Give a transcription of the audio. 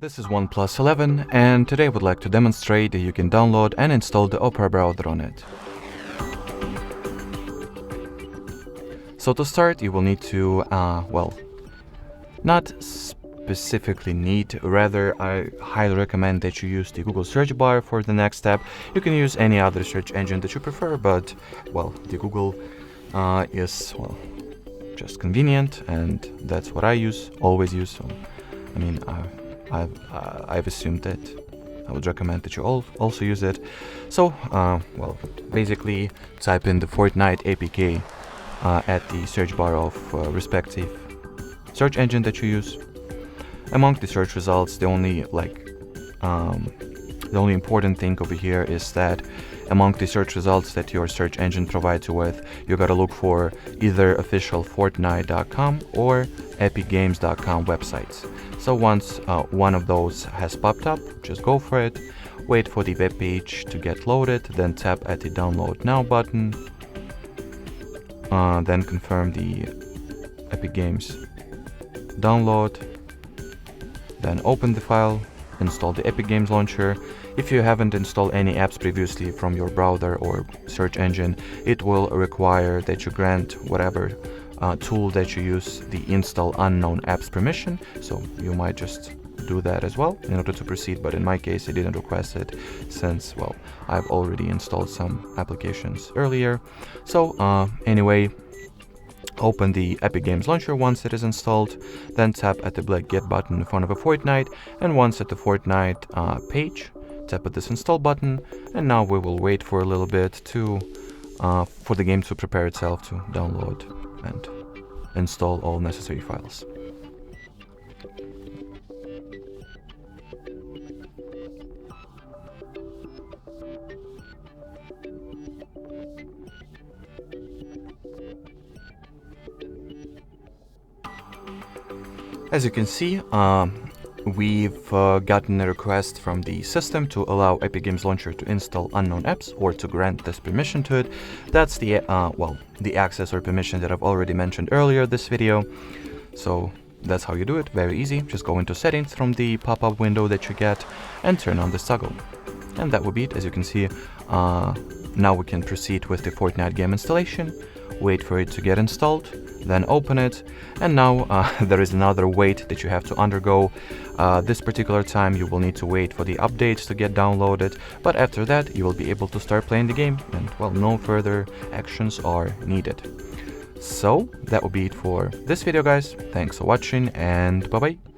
This is OnePlus 11, and today I would like to demonstrate that you can download and install the Opera browser on it. So to start, you will need to, not specifically need, rather I highly recommend that you use the Google search bar for the next step. You can use any other search engine that you prefer, but, the Google is, just convenient, and that's what I always use, so, I've assumed that I would recommend that you also use it. So, basically type in the Fortnite APK at the search bar of respective search engine that you use. Among the search results, the only important thing over here is that among the search results that your search engine provides you with, you gotta look for either official Fortnite.com or epicgames.com websites. So once one of those has popped up, just go for it, wait for the web page to get loaded, then tap at the download now button, then confirm the Epic Games download, then open the file, install the Epic Games launcher. If you haven't installed any apps previously from your browser or search engine, it will require that you grant whatever tool that you use the install unknown apps permission, so you might just do that as well in order to proceed, but in my case I didn't request it since, I've already installed some applications earlier. So anyway, open the Epic Games launcher once it is installed, then tap at the black Get button in front of a Fortnite, and once at the Fortnite page, tap at this install button, and now we will wait for a little bit for the game to prepare itself to download and install all necessary files. As you can see, we've gotten a request from the system to allow Epic Games Launcher to install unknown apps or to grant this permission to it. That's the the access or permission that I've already mentioned earlier this video. So that's how you do it, very easy. Just go into settings from the pop-up window that you get and turn on this toggle. And that will be it. As you can see, now we can proceed with the Fortnite game installation, wait for it to get installed, then open it, and now there is another wait that you have to undergo. This particular time you will need to wait for the updates to get downloaded, but after that you will be able to start playing the game, and no further actions are needed. So that will be it for this video, guys. Thanks for watching, and bye bye.